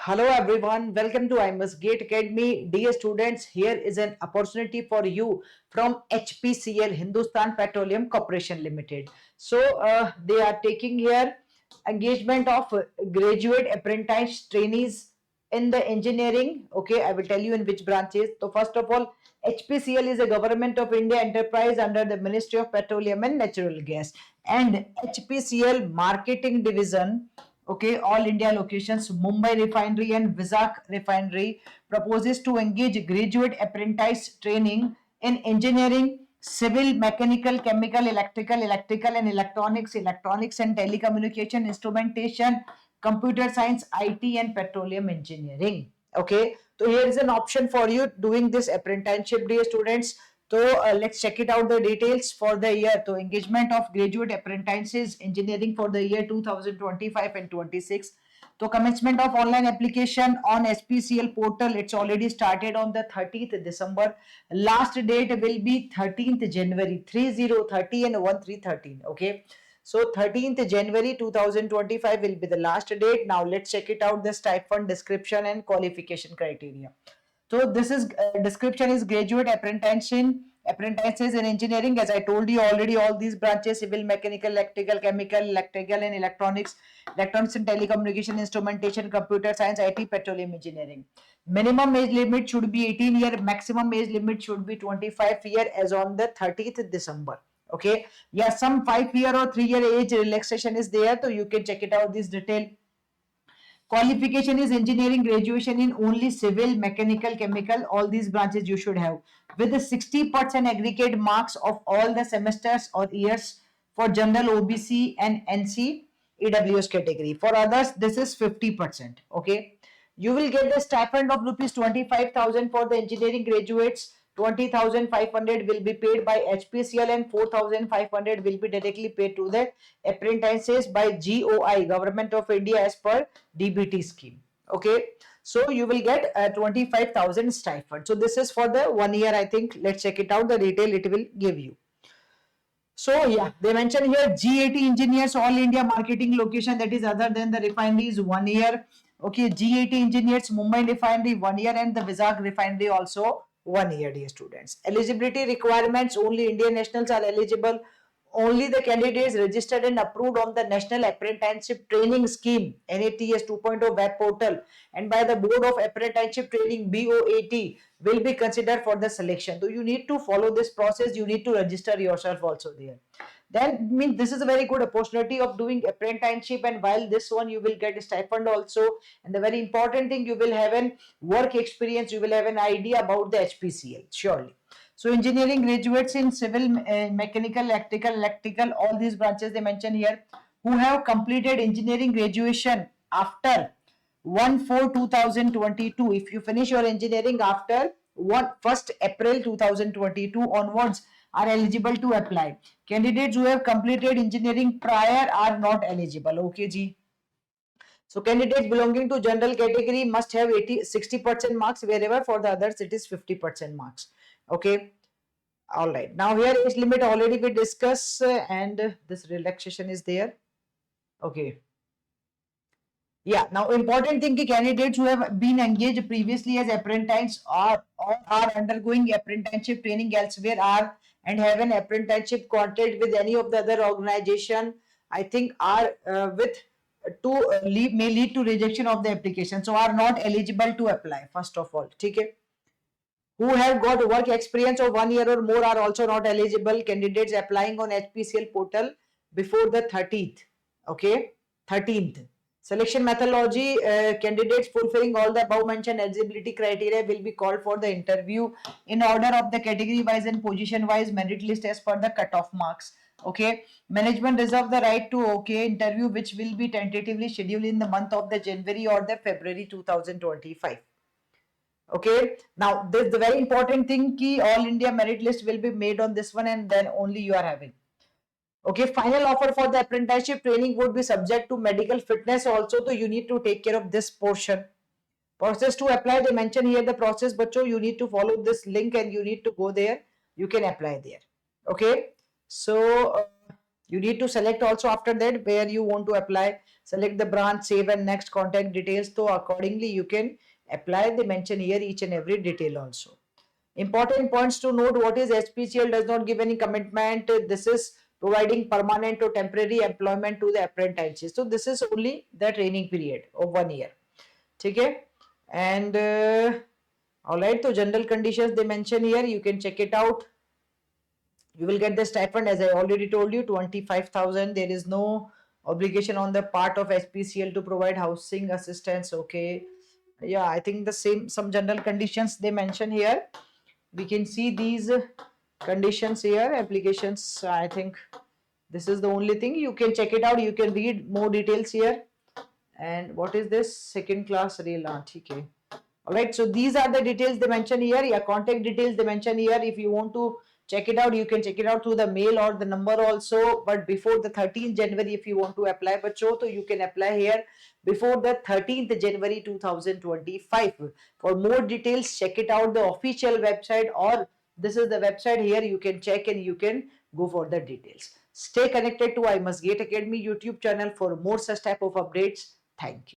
Hello everyone, welcome to I Must Gate Academy. Dear students, here is an opportunity for you from HPCL, Hindustan Petroleum Corporation Limited. So they are taking here engagement of graduate apprentice trainees in the engineering. Okay, I will tell you in which branches. So first of all, HPCL is a Government of India enterprise under the Ministry of Petroleum and Natural Gas, and HPCL Marketing Division, okay, all India locations, Mumbai Refinery and Vizag Refinery, proposes to engage graduate apprentice training in engineering, civil, mechanical, chemical, electrical and electronics and telecommunication, instrumentation, computer science, IT and petroleum engineering. Okay, so here is an option for you doing this apprenticeship, dear students. So let's check it out the details for the year. So engagement of graduate apprentices engineering for the year 2025 and 26. So commencement of online application on SPCL portal. It's already started on the 30th December. Last date will be 13th January, 3030 and 1313. Okay. So 13th January 2025 will be the last date. Now let's check it out, the stipend description and qualification criteria. So this is description is graduate apprentices in engineering. As I told you already, all these branches: civil, mechanical, electrical, chemical, electrical and electronics and telecommunication, instrumentation, computer science, IT, petroleum engineering. Minimum age limit should be 18 year. Maximum age limit should be 25 year as on the 30th December. Okay. Yeah, some 5 year or 3 year age relaxation is there. So you can check it out, this detail. Qualification is engineering graduation in only civil, mechanical, chemical, all these branches you should have, with the 60% aggregate marks of all the semesters or years for general OBC and NC EWS category. For others, this is 50%. Okay. You will get the stipend of rupees 25,000 for the engineering graduates. 20,500 will be paid by HPCL and 4,500 will be directly paid to the apprentices by GOI, Government of India, as per DBT scheme. Okay. So you will get a 25,000 stipend. So this is for the 1 year, I think. Let's check it out, the detail it will give you. So yeah, they mention here G80 engineers, all India marketing location, that is other than the refineries, 1 year. Okay, G80 engineers, Mumbai refinery, 1 year, and the Vizag refinery also 1 year, dear students. Eligibility requirements: only Indian nationals are eligible. Only the candidates registered and approved on the National Apprenticeship Training Scheme NATS 2.0 web portal and by the Board of Apprenticeship Training BOAT will be considered for the selection. So you need to follow this process. You need to register yourself also there. Then this is a very good opportunity of doing apprenticeship, and while this one you will get a stipend also, and the very important thing, you will have an work experience, you will have an idea about the HPCL surely. So engineering graduates in civil, mechanical, electrical, all these branches they mention here, who have completed engineering graduation after 1/4/2022. If you finish your engineering after 1st April 2022 onwards, are eligible to apply. Candidates who have completed engineering prior are not eligible. Okay, G. So candidates belonging to general category must have 60% marks, wherever for the others it is 50% marks. Okay. All right. Now here age limit already we discuss and this relaxation is there. Okay. Yeah. Now important thing, candidates who have been engaged previously as apprentice or are undergoing apprenticeship training elsewhere are and have an apprenticeship contract with any of the other organization, I think are with to may lead to rejection of the application, so are not eligible to apply first of all. Okay. Who have got work experience of 1 year or more are also not eligible. Candidates applying on HPCL portal before the 30th. Okay, 13th. Selection methodology: candidates fulfilling all the above mentioned eligibility criteria will be called for the interview in order of the category wise and position wise merit list as per the cutoff marks. Okay, management reserve the right to interview, which will be tentatively scheduled in the month of the January or the February 2025. Okay, now this the very important thing, key all India merit list will be made on this one, and then only you are having. Okay, final offer for the apprenticeship training would be subject to medical fitness also, so you need to take care of this portion. Process to apply, they mention here the process, but so you need to follow this link and you need to go there. You can apply there. Okay, so You need to select also after that where you want to apply. Select the branch, save and next contact details. So accordingly you can apply. They mention here each and every detail also. Important points to note: what is HPCL does not give any commitment. This is providing permanent or temporary employment to the apprentices. So this is only the training period of 1 year. Okay. And all right, so general conditions they mention here, you can check it out. You will get the stipend as I already told you, 25,000. There is no obligation on the part of HPCL to provide housing assistance. Okay, yeah, I think the same, some general conditions they mention here. We can see these conditions here, applications. I think this is the only thing. You can check it out, you can read more details here. And what is this? Second class rail, okay. All right, so these are the details they mention here. Yeah, contact details they mention here. If you want to check it out, you can check it out through the mail or the number also. But before the 13th January, if you want to apply, but so you can apply here before the 13th January 2025. For more details, check it out the official website, or this is the website here. You can check and you can go for the details. Stay connected to I Must Gate Academy YouTube channel for more such type of updates. Thank you.